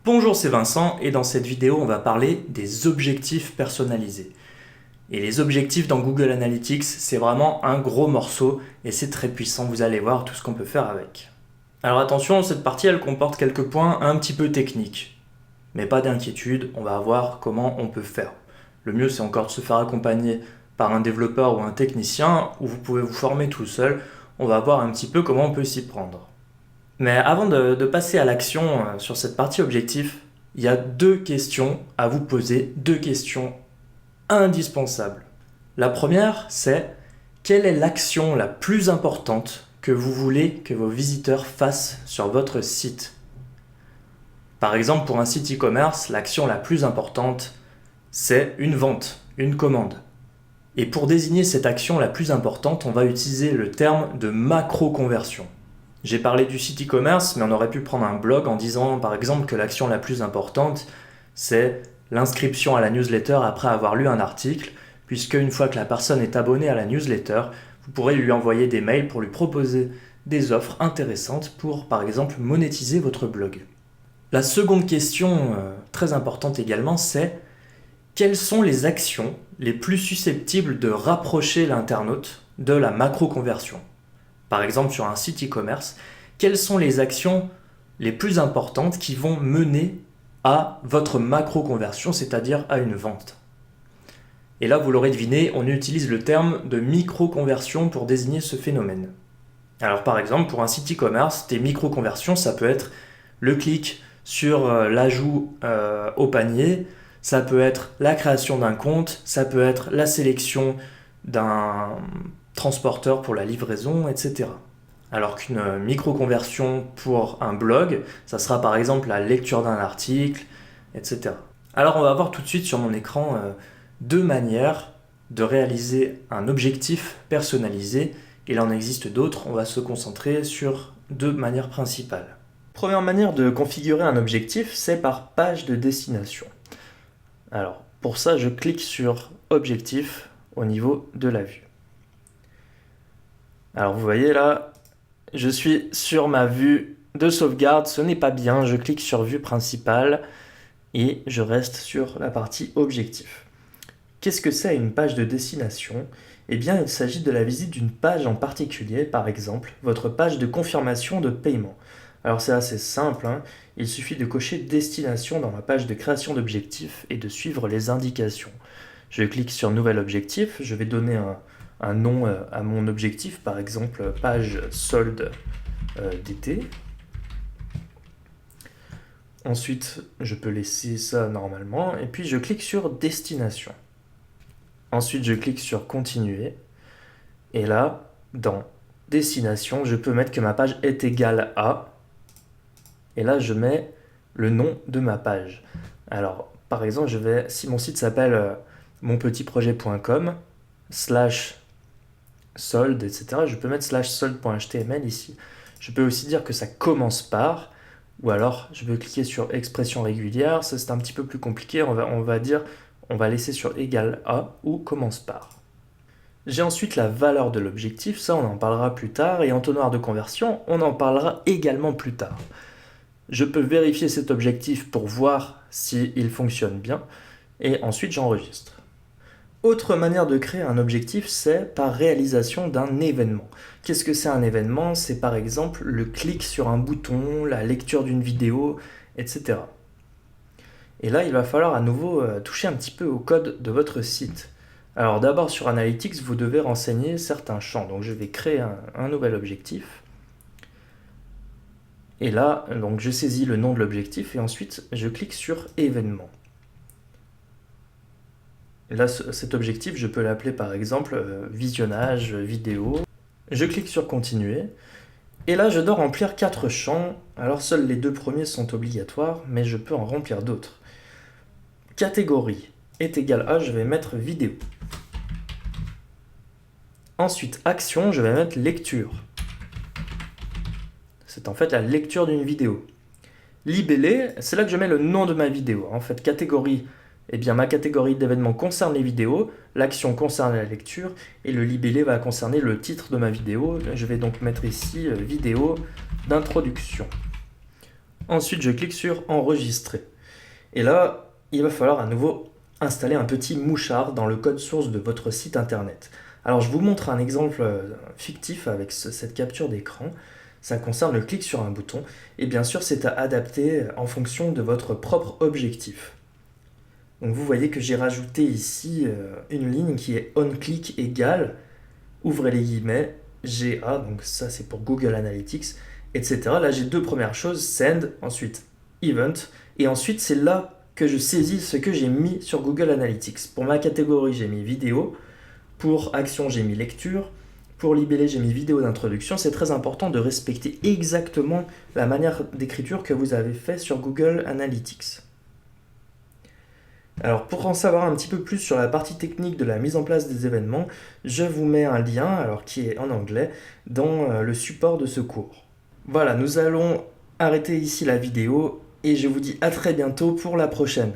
Bonjour, c'est Vincent et dans cette vidéo, on va parler des objectifs personnalisés. Et les objectifs dans Google Analytics, c'est vraiment un gros morceau et c'est très puissant, vous allez voir tout ce qu'on peut faire avec. Alors attention, cette partie, elle comporte quelques points un petit peu techniques. Mais pas d'inquiétude, on va voir comment on peut faire. Le mieux, c'est encore de se faire accompagner par un développeur ou un technicien, ou vous pouvez vous former tout seul. On va voir un petit peu comment on peut s'y prendre. Mais avant de passer à l'action sur cette partie objectif, il y a deux questions à vous poser, deux questions indispensables. La première, c'est quelle est l'action la plus importante que vous voulez que vos visiteurs fassent sur votre site? Par exemple, pour un site e-commerce, l'action la plus importante, c'est une vente, une commande. Et pour désigner cette action la plus importante, on va utiliser le terme de macro-conversion. J'ai parlé du site e-commerce, mais on aurait pu prendre un blog en disant par exemple que l'action la plus importante, c'est l'inscription à la newsletter après avoir lu un article, puisque une fois que la personne est abonnée à la newsletter, vous pourrez lui envoyer des mails pour lui proposer des offres intéressantes pour par exemple monétiser votre blog. La seconde question très importante également, c'est quelles sont les actions les plus susceptibles de rapprocher l'internaute de la macro-conversion? Par exemple sur un site e-commerce, quelles sont les actions les plus importantes qui vont mener à votre macro-conversion, c'est-à-dire à une vente? Et là, vous l'aurez deviné, on utilise le terme de micro-conversion pour désigner ce phénomène. Alors par exemple, pour un site e-commerce, des micro-conversions, ça peut être le clic sur l'ajout au panier, ça peut être la création d'un compte, ça peut être la sélection d'un transporteur pour la livraison, etc. Alors qu'une micro-conversion pour un blog, ça sera par exemple la lecture d'un article, etc. Alors on va voir tout de suite sur mon écran deux manières de réaliser un objectif personnalisé. Il en existe d'autres, on va se concentrer sur deux manières principales. Première manière de configurer un objectif, c'est par page de destination. Alors pour ça, je clique sur Objectif au niveau de la vue. Alors vous voyez là, je suis sur ma vue de sauvegarde, ce n'est pas bien, je clique sur vue principale et je reste sur la partie objectif. Qu'est-ce que c'est une page de destination? Eh bien il s'agit de la visite d'une page en particulier, par exemple votre page de confirmation de paiement. Alors c'est assez simple, il suffit de cocher destination dans ma page de création d'objectif et de suivre les indications. Je clique sur nouvel objectif, je vais donner un nom à mon objectif, par exemple page solde d'été. Ensuite, je peux laisser ça normalement, et puis je clique sur destination. Ensuite, je clique sur continuer, et là, dans destination, je peux mettre que ma page est égale à, et là, je mets le nom de ma page. Alors, par exemple, si mon site s'appelle monpetitprojet.com, /solde, etc., je peux mettre /solde.html ici. Je peux aussi dire que ça commence par, ou alors je peux cliquer sur expression régulière, ça c'est un petit peu plus compliqué, on va laisser sur égal à ou commence par. J'ai ensuite la valeur de l'objectif, ça on en parlera plus tard, et entonnoir de conversion, on en parlera également plus tard. Je peux vérifier cet objectif pour voir s'il fonctionne bien, et ensuite j'enregistre. Autre manière de créer un objectif, c'est par réalisation d'un événement. Qu'est-ce que c'est un événement? C'est par exemple le clic sur un bouton, la lecture d'une vidéo, etc. Et là, il va falloir à nouveau toucher un petit peu au code de votre site. Alors d'abord sur Analytics, vous devez renseigner certains champs. Donc je vais créer un nouvel objectif. Et là, donc, je saisis le nom de l'objectif et ensuite je clique sur événement. Là, cet objectif, je peux l'appeler par exemple visionnage vidéo. Je clique sur continuer. Et là, je dois remplir 4 champs. Alors, seuls les 2 premiers sont obligatoires, mais je peux en remplir d'autres. Catégorie est égale à, je vais mettre vidéo. Ensuite, action, je vais mettre lecture. C'est en fait la lecture d'une vidéo. Libellé, c'est là que je mets le nom de ma vidéo. En fait, catégorie, eh bien, ma catégorie d'événements concerne les vidéos, l'action concerne la lecture, et le libellé va concerner le titre de ma vidéo. Je vais donc mettre ici vidéo d'introduction. Ensuite, je clique sur enregistrer. Et là, il va falloir à nouveau installer un petit mouchard dans le code source de votre site internet. Alors, je vous montre un exemple fictif avec cette capture d'écran. Ça concerne le clic sur un bouton. Et bien sûr, c'est à adapter en fonction de votre propre objectif. Donc, vous voyez que j'ai rajouté ici une ligne qui est onClick égale, ouvrez les guillemets, GA, donc ça c'est pour Google Analytics, etc. Là, j'ai deux premières choses, send, ensuite event, et ensuite c'est là que je saisis ce que j'ai mis sur Google Analytics. Pour ma catégorie, j'ai mis vidéo, pour action, j'ai mis lecture, pour libellé, j'ai mis vidéo d'introduction. C'est très important de respecter exactement la manière d'écriture que vous avez fait sur Google Analytics. Alors pour en savoir un petit peu plus sur la partie technique de la mise en place des événements, je vous mets un lien, alors qui est en anglais, dans le support de ce cours. Voilà, nous allons arrêter ici la vidéo et je vous dis à très bientôt pour la prochaine.